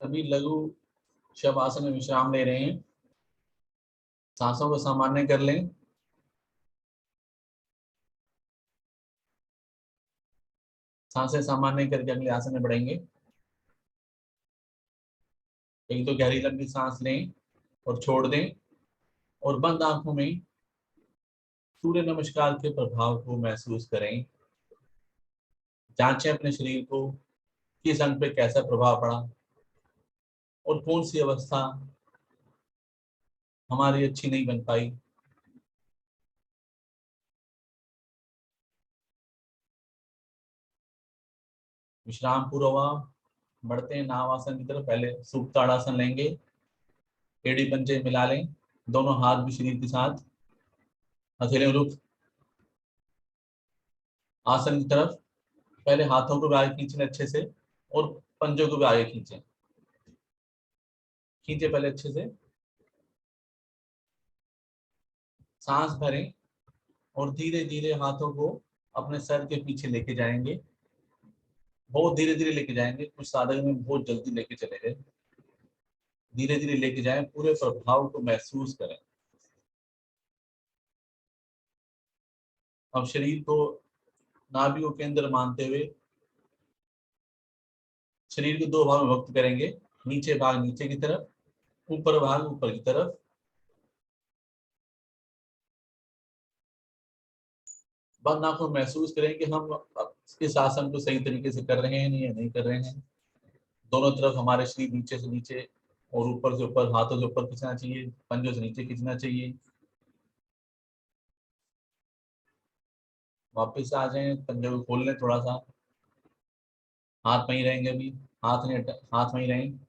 सभी लघु शवासन में विश्राम ले रहे हैं। सांसों को सामान्य कर लें। सांसें सामान्य करके अगले आसन में बढ़ेंगे। एक दो गहरी लंबी सांस लें और छोड़ दें और बंद आंखों में सूर्य नमस्कार के प्रभाव को महसूस करें। जांचें अपने शरीर को, किस अंग पे कैसा प्रभाव पड़ा और कौन सी अवस्था हमारी अच्छी नहीं बन पाई। विश्राम पूरा हुआ, बढ़ते हैं नाव आसन की तरफ। पहले सूक्त ताड़ासन लेंगे, एड़ी पंजे मिला लें, दोनों हाथ भी शरीर के साथ, हथेलियों रुख आसन की तरफ। पहले हाथों को भी आगे खींचें अच्छे से और पंजों को भी आगे खींचें। खींचे पहले अच्छे से, सांस भरें और धीरे धीरे हाथों को अपने सर के पीछे लेके जाएंगे। बहुत धीरे धीरे लेके जाएंगे, कुछ साधक में बहुत जल्दी लेके चले गए। धीरे धीरे लेके जाएं, पूरे प्रभाव को महसूस करें। अब शरीर को नाभि को केंद्र मानते हुए शरीर को दो भाग में विभक्त करेंगे। नीचे भाग नीचे की तरफ, ऊपर भाग ऊपर की तरफ। बंद आंखों में महसूस करें कि हम इस आसन को सही तरीके से कर रहे हैं या नहीं कर रहे हैं। दोनों तरफ हमारे शरीर नीचे से नीचे और ऊपर से ऊपर, हाथों से ऊपर खींचना चाहिए, पंजों से नीचे खींचना चाहिए। वापस आ जाएं, पंजों को खोल लें थोड़ा सा। हाथ वहीं रहेंगे अभी, हाथ नहीं हाथ वहीं रहें।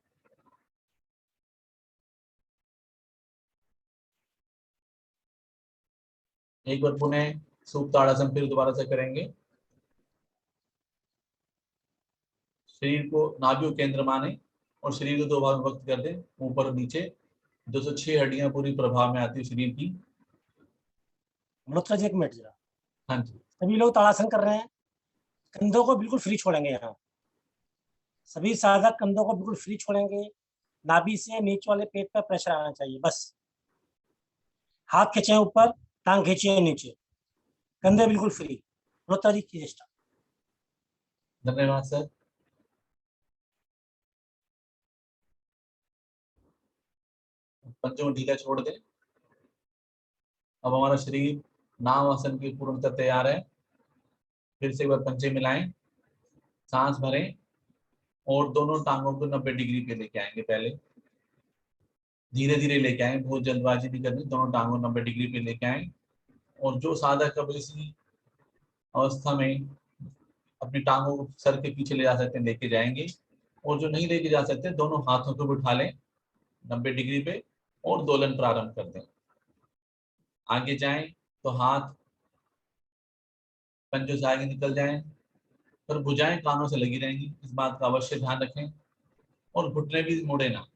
एक बार पुनः सूक्त ताड़ासन फिर दोबारा से करेंगे। शरीर को नाभियों केंद्र माने और शरीर को दो भाग में विभक्त कर दें, ऊपर और नीचे। 206 हड्डियां पूरी प्रभाव में आती है शरीर की। मल्होत्रा जी एक मिनट जरा। हाँ जी। सभी लोग ताड़ासन कर रहे हैं, कंधों को बिल्कुल फ्री छोड़ेंगे। यहाँ सभी साधक कंधों को बिल्कुल फ्री छोड़ेंगे। नाभि से नीचे वाले पेट पर प्रेशर आना चाहिए बस। हाथ खींचे ऊपर, टांग खींचिए नीचे, कंधे बिल्कुल फ्री। मल्होत्रा जी कीजिए स्टार्ट। धन्यवाद सर। पंजों को ढीला छोड़ दें। अब हमारा शरीर नाव आसन की पूर्णतः तैयार है। फिर से एक बार पंजे मिलाएं, सांस भरें और दोनों टांगों को 90 डिग्री पे लेके आएंगे। पहले धीरे धीरे लेके आए, बहुत जल्दबाजी नहीं करनी। दोनों टांगों 90 डिग्री पे लेके आए। और जो साधक अब इसी अवस्था में अपनी टांगों को सर के पीछे ले जा सकते हैं, लेके जाएंगे। और जो नहीं लेके जा सकते, दोनों हाथों को भी उठा लें 90 डिग्री पे और दोलन प्रारंभ कर दें। आगे जाएं तो हाथ पंजों से आगे निकल जाएं, पर भुजाएं कानों से लगी रहेंगी, इस बात का अवश्य ध्यान रखें। और घुटने भी मुड़े ना।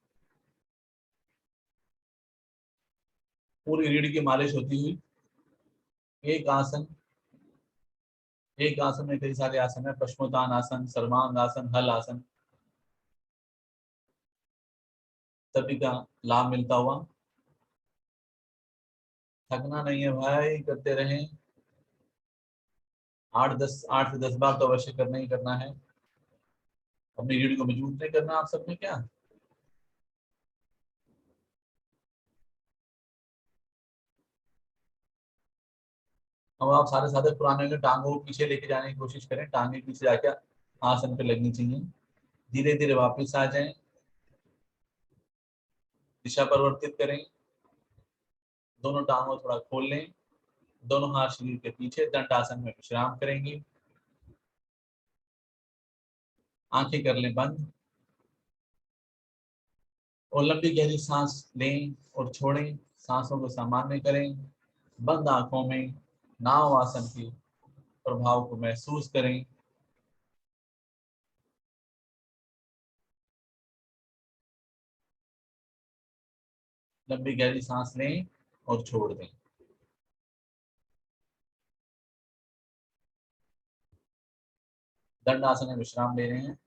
पूरी रीढ़ की मालिश होती हुई एक आसन, एक आसन में कई सारे आसन है। पश्चिमोत्तान आसन, सर्वांग आसन, हल आसन, सभी का लाभ मिलता हुआ। थकना नहीं है भाई, करते रहें। 8 से 10 बार तो अवश्य करना ही करना है। अपनी रीढ़ को मजबूत नहीं करना आप सबने क्या। अब आप सारे साधक पुराने में टांगों को पीछे लेके जाने की कोशिश करें। टांगे पीछे जाकर आसन पे लगनी चाहिए। धीरे धीरे वापस आ जाएं, दिशा परिवर्तित करें। दोनों टांगों थोड़ा खोल लें, दोनों हाथ शरीर के पीछे, दंड आसन में विश्राम करेंगे। आंखें कर लें बंद और लंबी गहरी सांस लें और छोड़ें। सांसों को सामान्य करें। बंद आंखों में नाव आसन के प्रभाव को महसूस करें। लंबी गहरी सांस लें और छोड़ दें। दंड आसन में विश्राम ले रहे हैं।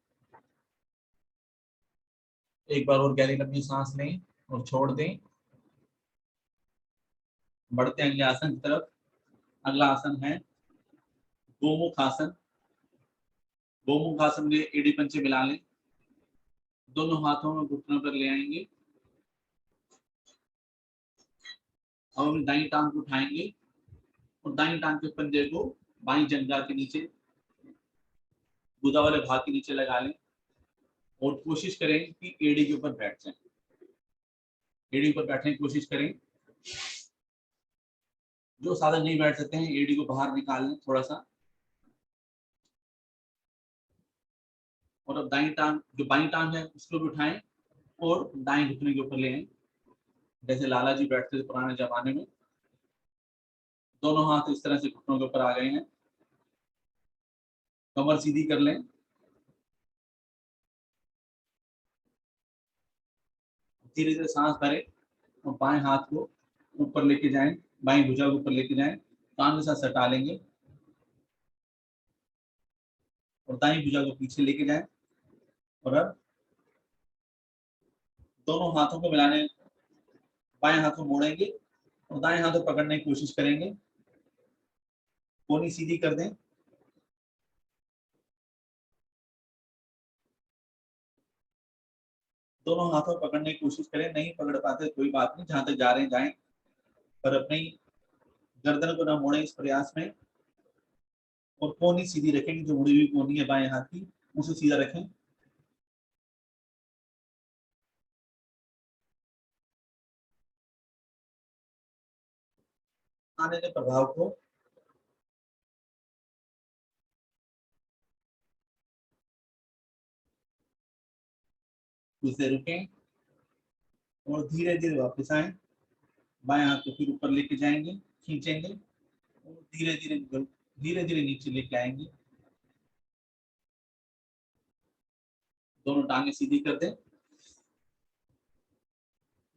एक बार और गहरी लंबी सांस लें और छोड़ दें। बढ़ते हैं अगले आसन की तरफ। अगला आसन है गोमुख आसन। गोमुख आसन में एड़ी पंचे मिला लें, दोनों हाथों में घुटनों पर ले आएंगे। अब हम दाईं टांग को उठाएंगे और दाईं टांग के पंजे को बाईं जंघा के नीचे, गुदा वाले भाग के नीचे लगा लें और कोशिश करें कि एड़ी के ऊपर बैठ जाए। एड़ी पर बैठने की कोशिश करें। जो साधक नहीं बैठ सकते हैं, एड़ी को बाहर निकाल लें थोड़ा सा। और अब दाईं टांग, जो बाईं टांग है उसको भी उठाएं और दाएं घुटने के ऊपर ले आए, जैसे लाला जी बैठते थे पुराने जमाने में। दोनों हाथ इस तरह से घुटनों के ऊपर आ गए हैं। कमर सीधी कर लें। धीरे धीरे सांस भरें और बाएं हाथ को ऊपर लेके जाएं, बाएं भुजा को ऊपर लेके जाएं, कान के साथ सटा लेंगे और दाएं भुजा को पीछे लेके जाएं। और अब दोनों हाथों को मिलाने, बाएं हाथ को मोड़ेंगे और दाएं हाथ को पकड़ने की कोशिश करेंगे। कोहनी सीधी कर दें। दोनों हाथों को पकड़ने की कोशिश करें। नहीं पकड़ पाते कोई बात नहीं, जहां तक जा रहे हैं जाएं, पर अपनी गर्दन को ना मोड़े इस प्रयास में। और कोहनी सीधी रखेंगे, जो मुड़ी हुई कोहनी है बाएं हाथ की उसे सीधा रखें। आने के प्रभाव को उसे रुकें और धीरे धीरे वापस आए। बाएं हाथ को फिर ऊपर लेके जाएंगे, खींचेंगे और धीरे धीरे नीचे लेके आएंगे। दोनों टांगे सीधी कर दें।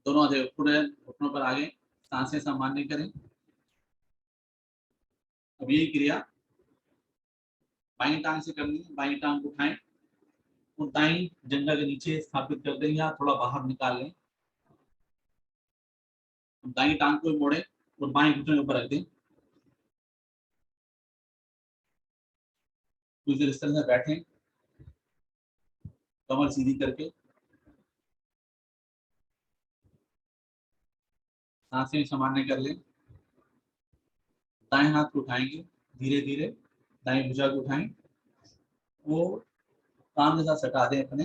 दोनों पूरे घुटनों पर आगे, सांसें सामान्य करें। अब यही क्रिया बाईं टांग से करनी है। बाईं टांग को उठाएं और दाईं जंघा के नीचे स्थापित कर दें या थोड़ा बाहर निकाल लें। दाईं टांग को मोड़ें और बाएं घुटने के ऊपर रख दें। कुछ देर इस तरह से बैठें, कमर सीधी करके, सांसें सामान्य कर लें। दाएं हाथ को उठाएंगे धीरे धीरे, दाएं भुजा को उठाएं और कान के साथ सटा दें अपने।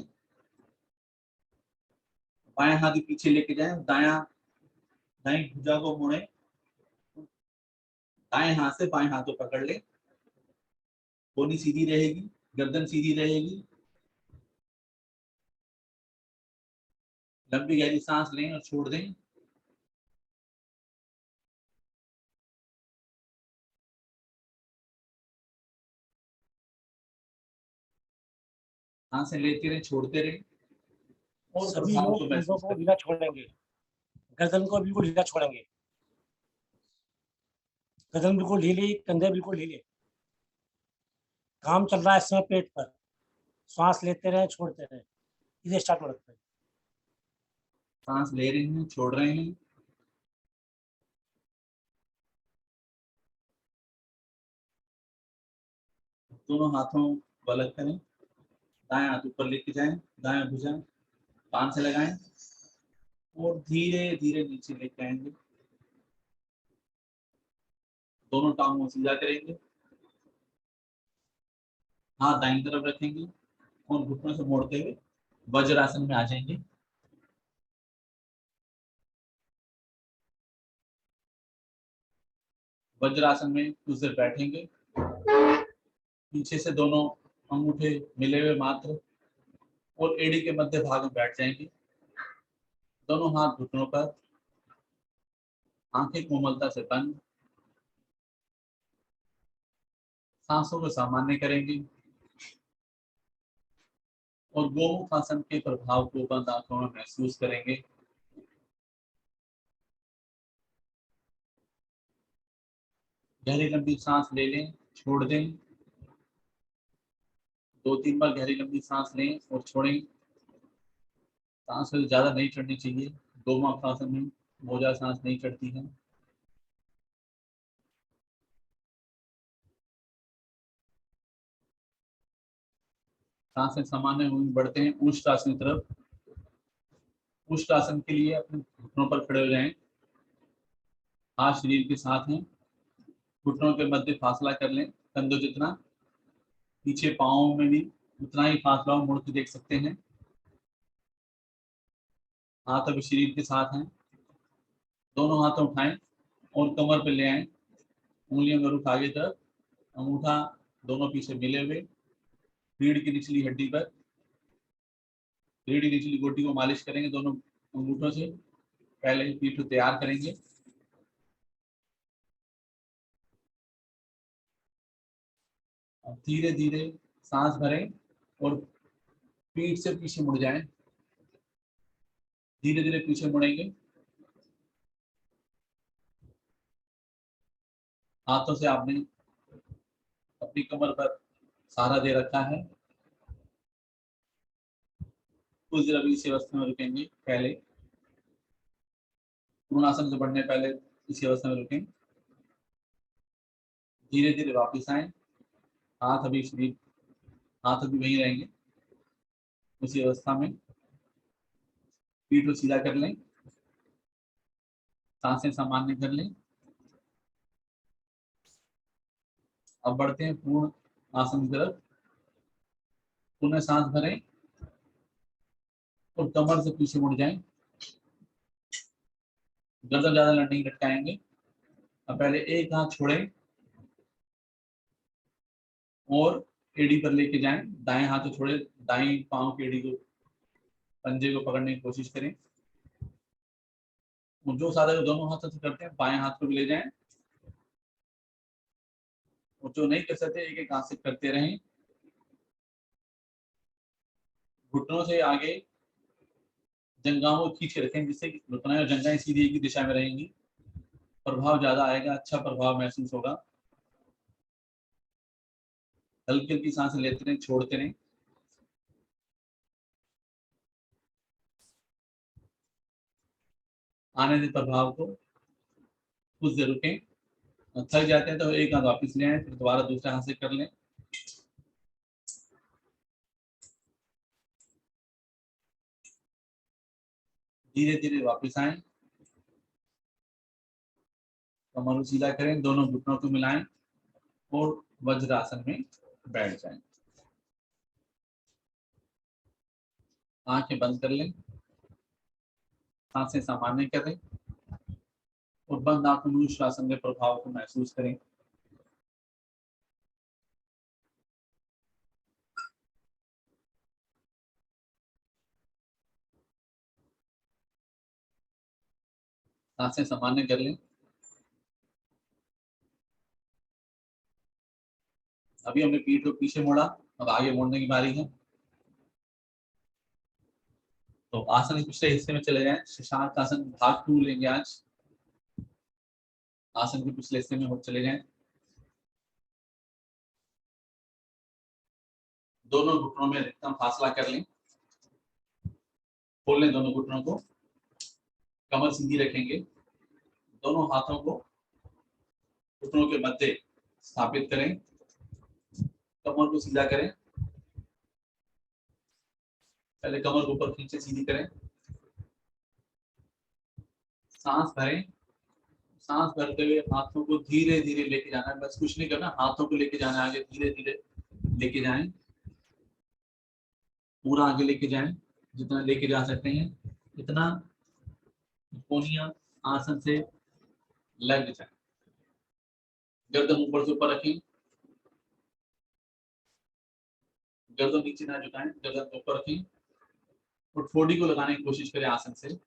बाएं हाथ के पीछे लेके जाएं, दाएं भुजा को मोड़ें, दाएं हाथ से बाएं हाथ को पकड़ लें। कोहनी सीधी रहेगी, गर्दन सीधी रहेगी। लंबी गहरी सांस लें और छोड़ दें। सांसें लेते रहें, छोड़ते रहें और सभी प्रभाव लोग को कंधों महसूस को करें। ढीला छोड़ेंगे, गर्दन को बिल्कुल ढीला छोड़ेंगे। गर्दन बिल्कुल ढीली, कंधे बिल्कुल ढीले। काम चल रहा है इस समय पेट पर। श्वास लेते रहे, छोड़ते रहे। इसे स्टार्ट में रखते हैं। सांस ले रहे हैं, छोड़ रहे हैं। दोनों हाथों को अलग करें, दाएं हाथ ऊपर लेके जाएं, दाएं भुजा कान से लगाएं और धीरे धीरे नीचे लेके आएंगे। दोनों टांगों को सीधा करेंगे, हाथ दाईं तरफ रखेंगे और घुटनों से मोड़ते हुए वज्रासन में आ जाएंगे। वज्रासन में कुछ देर बैठेंगे। पीछे से दोनों अंगूठे मिले हुए मात्र और एड़ी के मध्य भाग में बैठ जाएंगे। दोनों हाथ घुटनों पर, आंखें कोमलता से बंद। सांसों को सामान्य करेंगे और गोमुख आसन के प्रभाव को बंद आंखों में महसूस करेंगे। गहरी लंबी सांस ले लें, छोड़ दें। 2-3 बार गहरी लंबी सांस लें और छोड़ें। सांस ज्यादा नहीं चढ़नी चाहिए। गोमुखासन में बहुत ज्यादा सांस नहीं चढ़ती है। सांसें सामान्य बढ़ते हैं उष्टासन की तरफ। उष्टासन के लिए अपने घुटनों पर खड़े हो जाएं, हाथ शरीर के साथ हैं, घुटनों के मध्य फासला कर लें कंधों जितना, पीछे पाँव में भी उतना ही फासला हो, मुड़ के देख सकते हैं। हाथ अभी शरीर के साथ हैं, दोनों हाथ उठाएं और कमर पे ले आए, उंगलियों का रुख आगे तरफ, अंगूठा दोनों पीछे मिले हुए, रीढ़ की निचली हड्डी पर, रीढ़ की निचली गोटी को मालिश करेंगे दोनों अंगूठों से। पहले ही पीठ को तैयार करेंगे। अब धीरे धीरे सांस भरें और पीठ से पीछे मुड़ जाएं। धीरे धीरे पीछे मुड़ेंगे। हाथों से आपने अपनी कमर पर सहारा दे रखा है। कुछ देर अभी इसी अवस्था में रुकेंगे। पहले पूर्णासन से बढ़ने पहले इसी अवस्था में रुकें। धीरे धीरे वापस आए। हाथ अभी शरीर, हाथ अभी वहीं रहेंगे उसी अवस्था में। पीठ को सीधा कर लें, सांसें सामान्य कर लें। अब बढ़ते हैं पूर्ण आसन की तरफ। पुनः सांस भरें और कमर से पीछे मुड़ जाएं। गर्दन ज्यादा नहीं लटकाएंगे। अब पहले एक हाथ छोड़ें और एड़ी पर लेके जाएं। दाएं हाथ को छोड़े, दाएं पांव की एड़ी को, पंजे को पकड़ने की कोशिश करें। जो साधा जो दोनों हाथों से करते हैं, बाएं हाथ को भी ले जाएं। और जो नहीं कर सकते, एक एक हाथ से करते रहें। घुटनों से आगे जंघाओं को खींच के रखें, जिससे घुटना और जंघाएं सीधी एक ही दिशा में रहेंगी। प्रभाव ज्यादा आएगा, अच्छा प्रभाव महसूस होगा। हल्की हल्की सांसें लेते रहें, छोड़ते रहें। आने दे प्रभाव को। कुछ देर रुकें। थक जाते हैं तो एक हाथ वापिस ले आए, फिर दोबारा दूसरे हाथ से कर लें। धीरे धीरे वापस आए। कमर को सीधा करें, दोनों घुटनों को मिलाएं और वज्रासन में बैठ जाएं। आंखें बंद कर लें, सांसें सामान्य करें और बंद आंखों में उष्टासन के प्रभाव को महसूस करें। सांसें सामान्य कर लें। अभी हमने पीठ को पीछे मोड़ा, अब आगे मोड़ने की बारी है। तो आसन के पिछले हिस्से में चले जाएं। शशांक आसन भाग 2 लेंगे आज। आसन के पिछले हिस्से में हो चले जाएं। दोनों घुटनों में अधिकतम फासला कर लें। खोल लें दोनों घुटनों को। कमर सीधी रखेंगे। दोनों हाथों को घुटनों के मध्य स्थापित करें। कमर को सीधा करें। पहले कमर को ऊपर खींचे, सीधी करें। सांस भरें। सांस भरते हुए हाथों को धीरे धीरे लेके जाना है, बस कुछ नहीं करना, हाथों को लेके जाना है आगे, धीरे धीरे लेके जाएं। पूरा आगे लेके जाएं, जितना लेके जा सकते हैं इतना। कोनिया आसन से लग जाए। गर्दन ऊपर से ऊपर रखें, गर्दन नीचे ना झुकाएं, गर्दन ऊपर रखें और ठोड़ी को लगाने की कोशिश करें आसन से।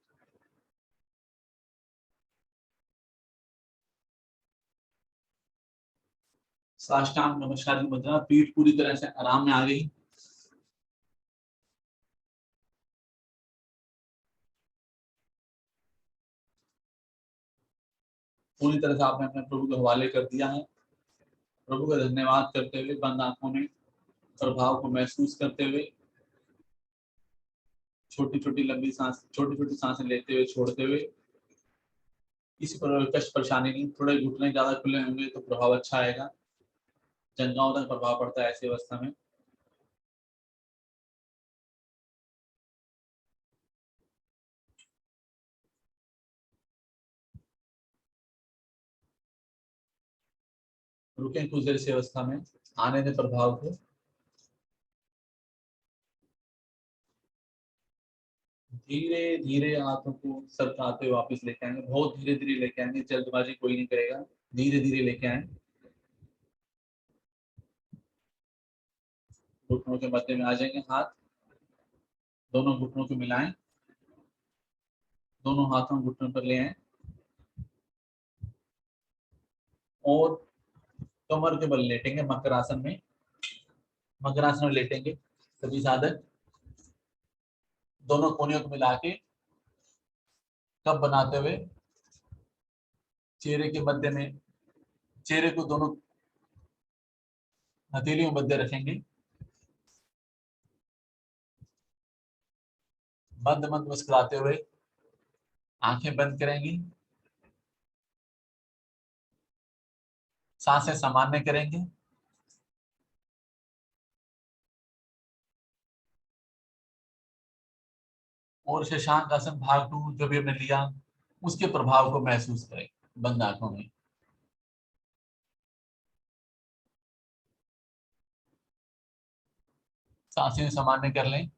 साष्टांग नमस्कार की मुद्रा। पीठ पूरी तरह से आराम में आ गई। पूरी तरह से आपने अपने प्रभु के हवाले कर दिया है। प्रभु का धन्यवाद करते हुए बंद आंखों में प्रभाव को महसूस करते हुए छोटी छोटी लंबी सांस, छोटी छोटी सांसें लेते हुए छोड़ते हुए। किसी पर कष्ट परेशानी नहीं, थोड़े घुटने ज्यादा खुले होंगे तो प्रभाव अच्छा आएगा, जंघाओं तक प्रभाव पड़ता है ऐसी अवस्था में। रुकें कुछ देर इस अवस्था में, आने दें प्रभाव को। धीरे धीरे हाथों को सरकाते हुए वापस लेके आएंगे, बहुत धीरे धीरे लेके आएंगे, जल्दबाजी कोई नहीं करेगा, धीरे धीरे लेके आए। घुटनों के मध्य में आ जाएंगे हाथ, दोनों घुटनों को मिलाएं, दोनों हाथों घुटनों पर ले आए और कमर के बल लेटेंगे मकर आसन में। मकर आसन में लेटेंगे सभी साधक, दोनों कोनियों को मिला के कप बनाते हुए चेहरे के मध्य में, चेहरे को दोनों हथेलियों मध्य रखेंगे, मंद मंद मुस्कुराते हुए आंखें बंद करेंगी, सांसें सामान्य करेंगे। और शशांक आसन भाग 2 जो भी हमने लिया उसके प्रभाव को महसूस करें बंद आंखों में। सांसें सामान्य कर लें।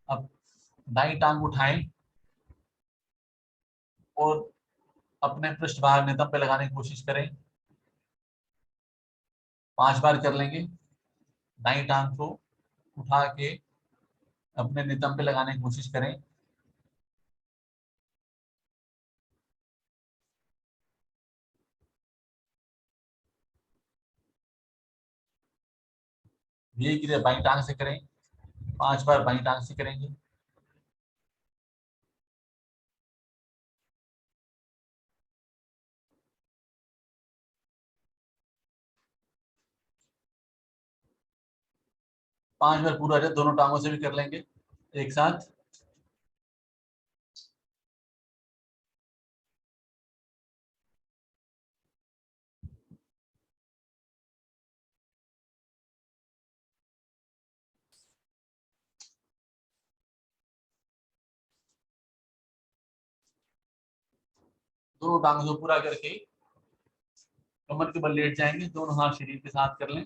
अब दाईं टांग उठाएं और अपने पृष्ठभाग नितंब पे लगाने की कोशिश करें। 5 बार कर लेंगे। दाईं टांग को उठा के अपने नितंब पे लगाने की कोशिश करें। धीरे धीरे बाईं टांग से करें, 5 बार बाईं टांग से करेंगे। पांच बार पूरा है, दोनों टांगों से भी कर लेंगे एक साथ। दोनों टांगों से पूरा करके कमर के बल लेट जाएंगे, दोनों हाथ शरीर के साथ कर लें।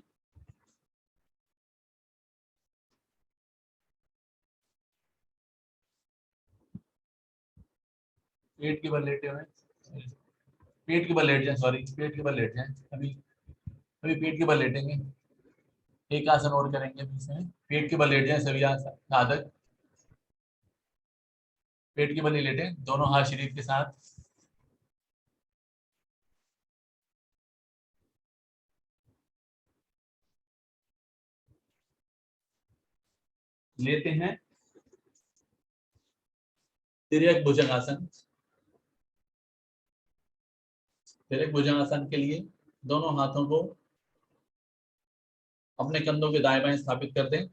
पेट के बल लेटे हुए, पेट के बल लेट जाए, सॉरी पेट के बल लेट जाए। अभी अभी पेट के बल लेटेंगे, एक आसन और करेंगे बीच में। पेट के बल लेट जाए सभी साधक, पेट के बल ही लेटे, दोनों हाथ शरीर के साथ। लेते हैं तिर्यक भुजंगासन। तिर्यक भुजंगासन के लिए दोनों हाथों को अपने कंधों के दाएं बाएं स्थापित कर दें,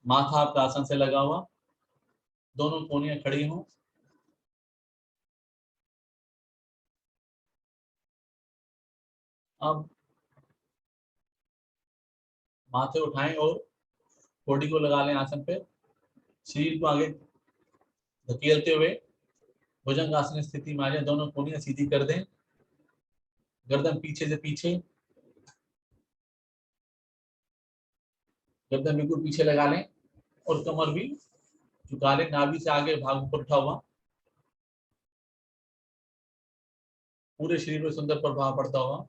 माथा आपका आसन से लगा हुआ, दोनों कोनियां खड़ी हों। अब माथे उठाएं और बॉडी को लगा लें आसन पे, शरीर को आगे धकेलते हुए भुजंगासन स्थिति में आ जाए, दोनों कोनियां सीधी कर दें, गर्दन पीछे से पीछे, गर्दन बिल्कुल पीछे लगा लें और कमर भी झुका लें, नाभि से आगे भाग ऊपर उठा हुआ, पूरे शरीर में सुंदर प्रभाव पड़ता हुआ।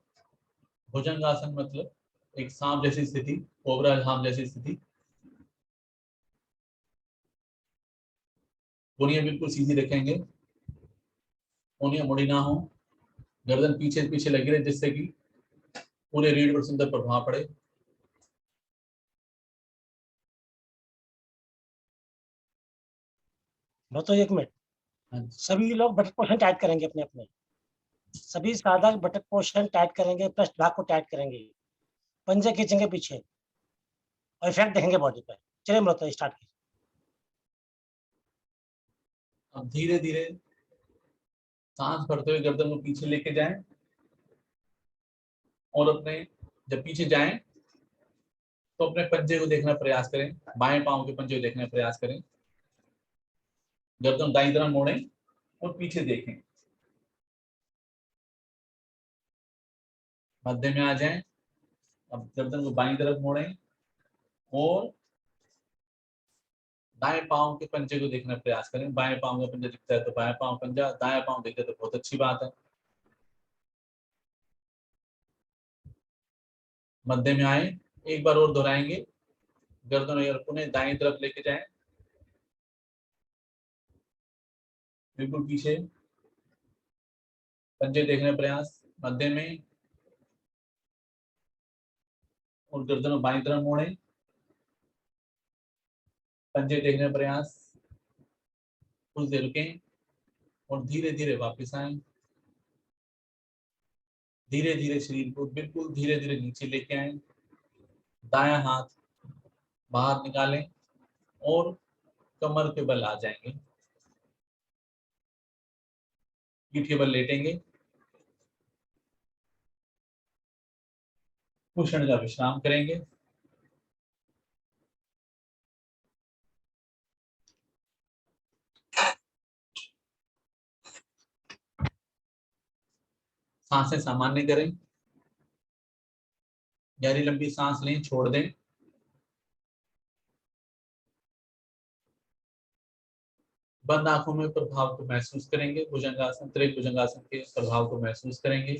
भुजंगासन मतलब एक सांप जैसी स्थिति, कोबरा सांप जैसी स्थिति। कोनियां बिल्कुल सीधी रखेंगे, कोनियां मुड़ी ना हो, गर्दन पीछे पीछे लगी रहे जिससे कि पूरे रीढ़ पर सुंदर प्रभाव पड़े। लो तो 1 मिनट, हाँ जी। सभी लोग बटन पोषण टाइट करेंगे अपने अपने, सभी साधक बटक पोर्शन टाइट करेंगे, पृष्ठ भाग को टाइट करेंगे, पंजे खींचेंगे पीछे और इफेक्ट देखेंगे बॉडी पर। चलिए मल्होत्रा स्टार्ट कीजिए। अब धीरे धीरे सांस भरते हुए गर्दन को पीछे लेके जाएं और अपने जब पीछे जाएं तो अपने पंजे को देखने का प्रयास करें, बाएं पांव के पंजे को देखने का प्रयास करें, गर्दन दाईं तरफ मोड़ें और पीछे देखें। मध्य में आ जाएं। अब गर्दन को बाईं तरफ मोड़ें और दाएं पांव के पंजे को देखने का प्रयास करें। बाएं पांव का पंजा दिखता है तो बाएं पांव पंजा, दाएं पांव दिखता है तो बहुत अच्छी बात है। मध्य में आए, एक बार और दोहराएंगे। गर्दन और पुनः दाएं तरफ लेके जाएं, बिल्कुल पीछे, पंजे देखने का प्रयास, मध्य में और गर्दन बाईं तरफ मोड़ें, पंजे देखने का प्रयास, कुछ देर रुकें और धीरे धीरे वापस आए। धीरे धीरे शरीर को बिल्कुल धीरे धीरे नीचे लेके आए, दायां हाथ बाहर निकालें और कमर के बल आ जाएंगे, पीठ के बल लेटेंगे, कुछ क्षण का विश्राम करेंगे। सांसें सामान्य करें, गहरी लंबी सांस लें, छोड़ दें। बंद आंखों में प्रभाव को महसूस करेंगे, भुजंगासन, त्रिभुज भुजंगासन के प्रभाव को महसूस करेंगे।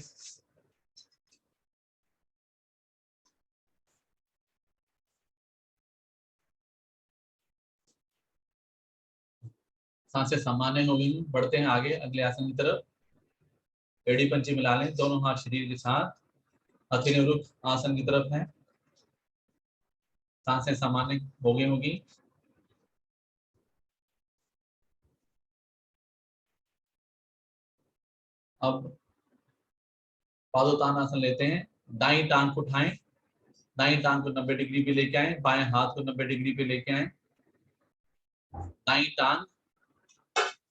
सांसें सामान्य हो गई, बढ़ते हैं आगे अगले आसन की तरफ। एड़ी पंची मिला लें, दोनों हाथ शरीर के साथ हथेली रुख आसन की तरफ है। सांसें सामान्य हो गई होगी। अब पादोत्तान आसन लेते हैं। दाईं टांग को उठाएं, दाईं टांग को 90 डिग्री पे लेके आए, बाएं हाथ को 90 डिग्री पे लेके आए। दाईं टांग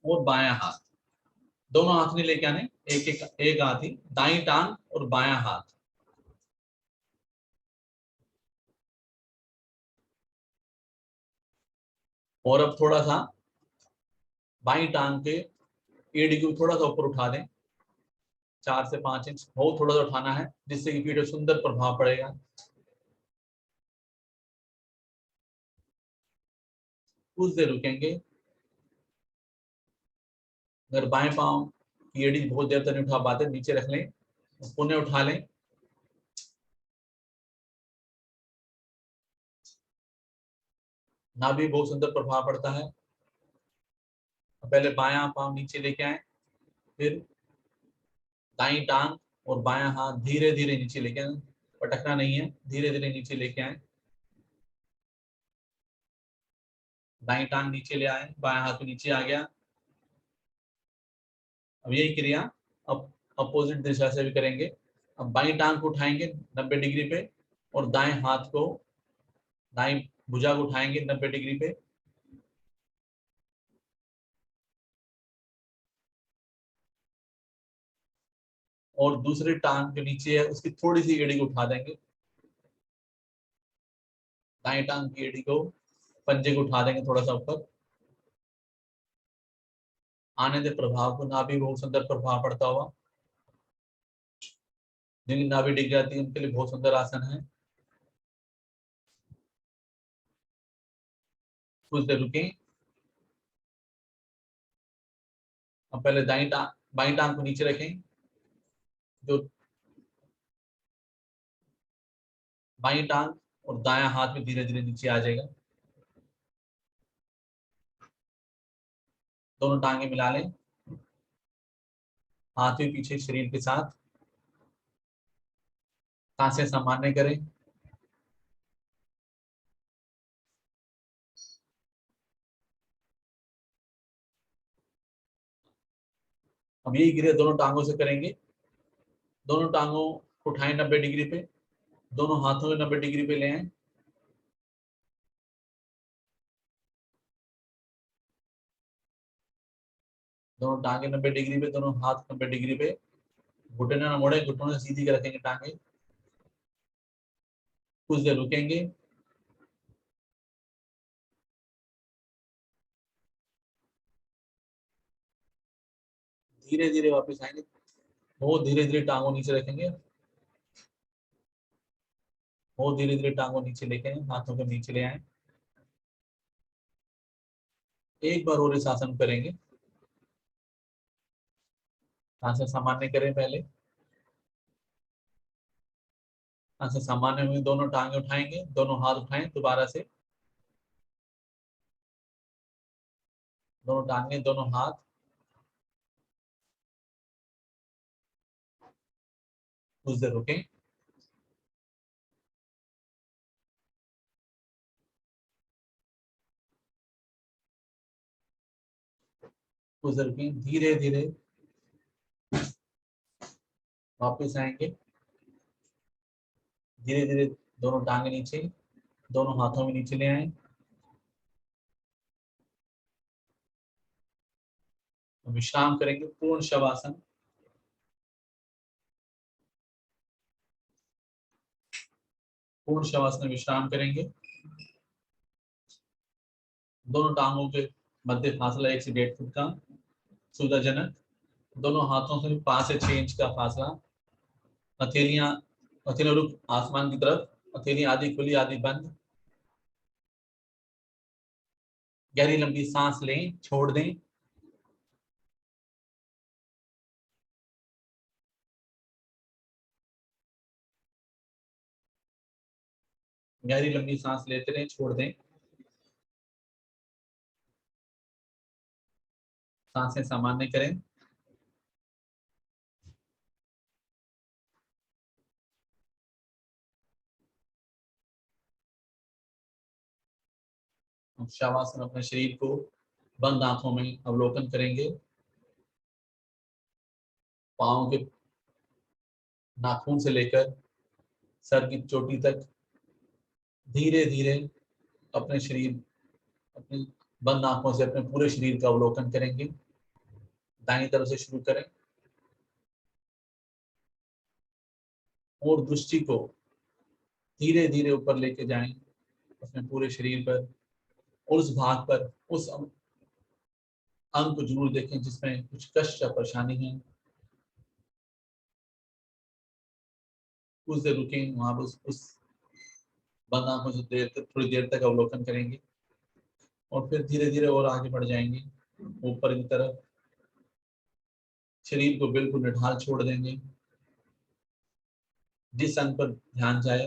और बायां हाथ, दोनों हाथ नहीं लेके आने, एक हाथ ही, दाईं टांग और बायां हाथ। और अब थोड़ा सा बाईं टांग के एड़ी को थोड़ा सा ऊपर उठा दें, 4 से 5 इंच, बहुत थोड़ा सा उठाना है जिससे कि पीठ पर सुंदर प्रभाव पड़ेगा। कुछ देर रुकेंगे। अगर बाएं पांव की एड़ी बहुत देर तक नहीं उठा पाते, नीचे रख लें, पुनः उठा लें। नाभि बहुत सुंदर प्रभाव पड़ता है। पहले बायां पांव नीचे लेके आए, फिर दाईं टांग और बायां हाथ धीरे धीरे नीचे लेके आए, पटकना नहीं है, धीरे धीरे नीचे लेके आए। दाईं टांग नीचे ले आए, बायां हाथ नीचे आ गया। अब यही क्रिया अब अपोजिट दिशा से भी करेंगे। अब बाईं टांग को उठाएंगे 90 डिग्री पे और दाएं हाथ को, दाईं भुजा को उठाएंगे 90 डिग्री पे। और दूसरी टांग जो नीचे है उसकी थोड़ी सी एड़ी को उठा देंगे, दाएं टांग की एड़ी को, पंजे को उठा देंगे थोड़ा सा ऊपर। आने दे प्रभाव को, नाभि बहुत सुंदर प्रभाव पड़ता हुआ। जिनकी नाभि डिग जाती है उनके लिए बहुत सुंदर आसन है। कुछ देर रुकें। अब पहले दाईं टांग, बाईं टांग को नीचे रखें, जो बाईं टांग और दायां हाथ में धीरे धीरे नीचे आ जाएगा। दोनों टांगे मिला लें, हाथ भी पीछे शरीर के साथ। सांसें सामान्य करें। अब यही क्रिया दोनों टांगों से करेंगे। दोनों टांगों उठाएं 90 डिग्री पे, दोनों हाथों को 90 डिग्री पे ले आए। दोनों टांगे 90 डिग्री पे, दोनों हाथ 90 डिग्री पे, घुटने ना मोड़े, घुटनों से सीधी कर रखेंगे टांगे। कुछ देर रुकेंगे। धीरे धीरे वापस आएंगे, बहुत धीरे धीरे टांगों नीचे रखेंगे, बहुत धीरे धीरे टांगों नीचे लेके आए, हाथों को नीचे ले आए। एक बार और इस आसन करेंगे। आसन सामान्य करें पहले। आसन सामान्य में दोनों टांगे उठाएंगे, दोनों हाथ उठाएं दोबारा से, दोनों टांगे दोनों हाथ। कुछ देर रुकें। कुछ देर रुकें, धीरे धीरे वापस आएंगे। धीरे धीरे दोनों टांगे नीचे, दोनों हाथों में नीचे ले आए। विश्राम करेंगे, पूर्ण शवासन। पूर्ण शवासन में विश्राम करेंगे। दोनों टांगों के मध्य फासला 1 से 1.5 फुट का सुविधाजनक। दोनों हाथों से 5 से 6 इंच का फासला। हथेलियां, हथेलियां रुख आसमान की तरफ, हथेलियां आधी खुली आधी बंद। गहरी लंबी सांस लें, छोड़ दें। गहरी लंबी सांस लेते रहें, छोड़ दें। सांसें सामान्य करें। हम शवासन अपने शरीर को बंद आंखों में अवलोकन करेंगे। पाँव के नाखून से लेकर सर की चोटी तक धीरे धीरे अपने शरीर, अपनी बंद आंखों से अपने पूरे शरीर का अवलोकन करेंगे। दाईं तरफ से शुरू करें और दृष्टि को धीरे धीरे ऊपर लेके जाएं अपने पूरे शरीर पर, और उस भाग पर, उस अंग को जरूर देखें जिसमें कुछ कष्ट या परेशानी है। कुछ देर रुकें वहां पर, उस बंद आंखों से देर तक, थोड़ी देर तक अवलोकन करेंगे और फिर धीरे धीरे और आगे बढ़ जाएंगे ऊपर की तरफ। शरीर को बिल्कुल निढाल छोड़ देंगे। जिस अंग पर ध्यान जाए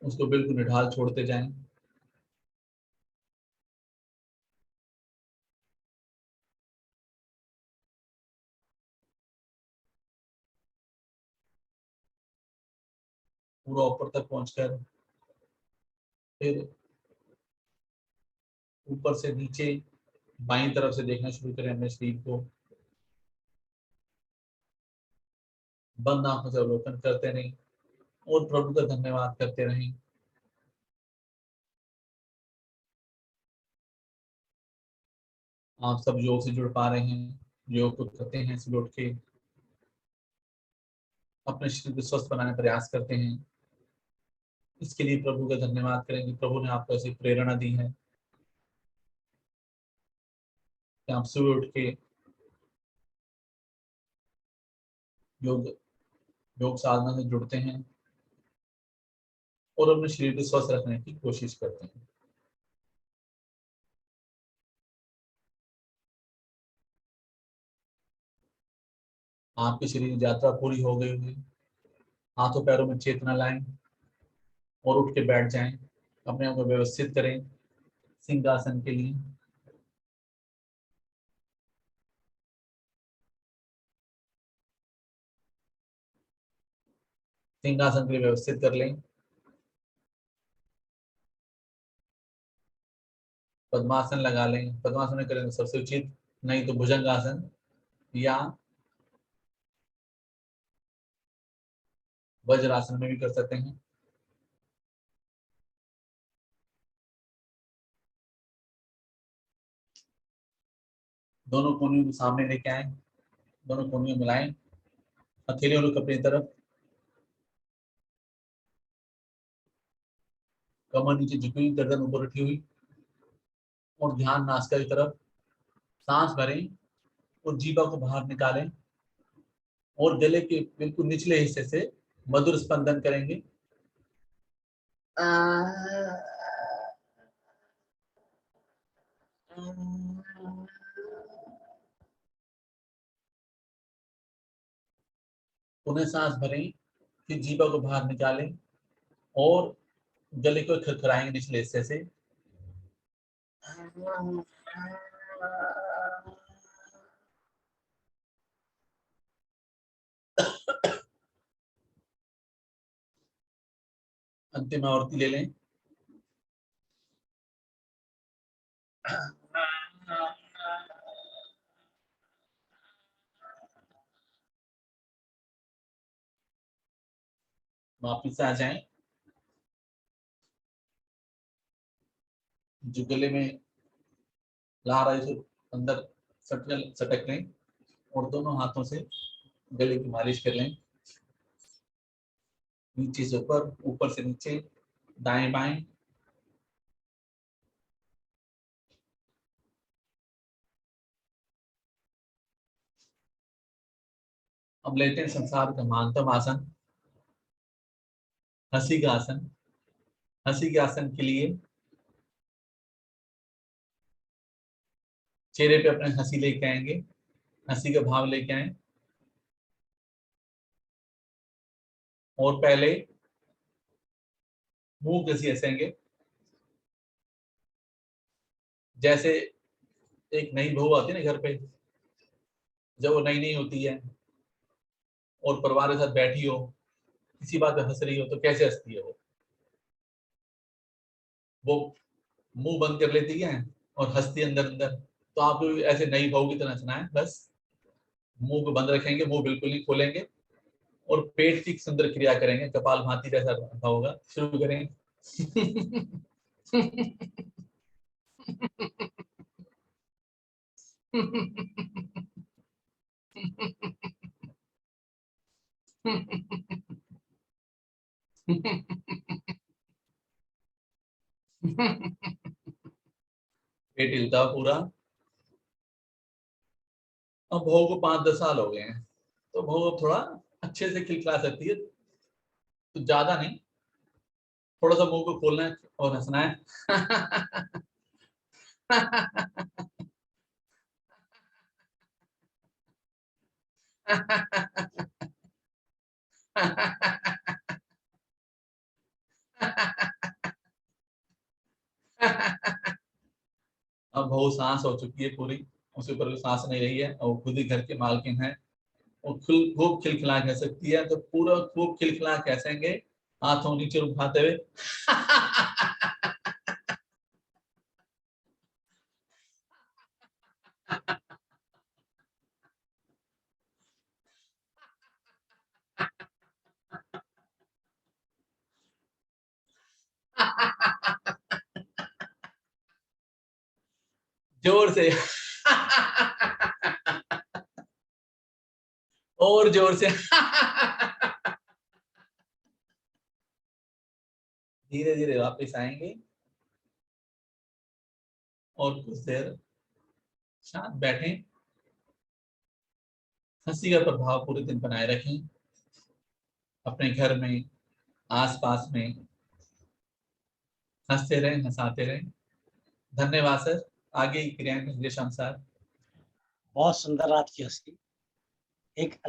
उसको बिल्कुल निढाल छोड़ते जाएं। पूरा ऊपर तक पहुंचकर फिर ऊपर से नीचे बाईं तरफ से देखना शुरू करें अपने शरीर को। बंद आंखों से अवलोकन करते रहें और प्रभु का धन्यवाद करते रहें। आप सब योग से जुड़ पा रहे हैं, योग को करते हैं, सुबह उठ के अपने शरीर को स्वस्थ बनाने का प्रयास करते हैं। इसके लिए प्रभु का धन्यवाद करेंगे। प्रभु ने आपको ऐसी प्रेरणा दी है कि आप सुबह उठ के योग योग साधना से जुड़ते हैं और अपने शरीर को स्वस्थ रखने की कोशिश करते हैं। आपके शरीर की यात्रा पूरी हो गई होगी। हाथों पैरों में चेतना लाएं और उठ के बैठ जाएं। अपने आप को व्यवस्थित करें सिंहासन के लिए। सिंहासन के लिए व्यवस्थित कर लें। पद्मासन लगा लें। पद्मासन में करें तो सबसे उचित, नहीं तो भुजंगासन या वज्रासन में भी कर सकते हैं। दोनों कोहनियों को सामने लेके आए, दोनों कोहनियों मिलाएं, हथेलियों को अपनी तरफ, कमर नीचे झुकी हुई, गर्दन ऊपर उठी हुई, और ध्यान नासिका की तरफ। सांस भरें और जीवा को बाहर निकालें और गले के बिल्कुल निचले हिस्से से मधुर स्पंदन करेंगे। पुनः सांस भरें, फिर जीवा को बाहर निकालें और गले को खरखराएंगे निचले हिस्से से। अंतिम आवर्ती ले लें। वापिस आ जाएं। जो गले में ला रहा है उसे अंदर सटक लें और दोनों हाथों से गले की मालिश कर लें, नीचे से ऊपर, ऊपर से नीचे, दाएं बाएं। अब लेते हैं संसार का महानतम आसन, हंसी का आसन। हंसी के आसन के लिए चेहरे पे अपने हंसी लेके आएंगे, हंसी का भाव लेके आए, और पहले मुंह कसी हंसेंगे। जैसे एक नई बहू आती है ना घर पे, जब वो नई नई होती है और परिवार के साथ बैठी हो, किसी बात पे हंस रही हो, तो कैसे हंसती है वो मुंह बंद कर लेती है और हंसती है अंदर अंदर। तो आपको भी ऐसे नई बहू की तरह हंसना है। बस मुंह को बंद रखेंगे, मुंह बिल्कुल नहीं खोलेंगे, और पेट की सुंदर क्रिया करेंगे, कपालभाति जैसा होगा। शुरू करें। पेट हिलता पूरा। अब बहू को 5-10 साल हो गए हैं, तो बहू अब थोड़ा अच्छे से खिलखिला सकती है, तो ज्यादा नहीं, थोड़ा सा मुंह को खोलना है और हंसना है। अब बहू सांस हो चुकी है पूरी, उसके ऊपर भी सांस नहीं रही है, और खुद ही घर के मालकिन है, और खूब खिलखिला कह सकती है। तो पूरा खूब खिलखिला कैसेंगे, हाथों नीचे उठाते हुए। जोर से। और जोर से। धीरे धीरे वापस आएंगे और कुछ देर शांत बैठें। हंसी का प्रभाव पूरे दिन बनाए रखें, अपने घर में, आसपास में हंसते रहें, हंसाते रहें। धन्यवाद सर। आगे की क्रियाएं निर्देशानुसार। बहुत सुंदर आपकी हंसी, एक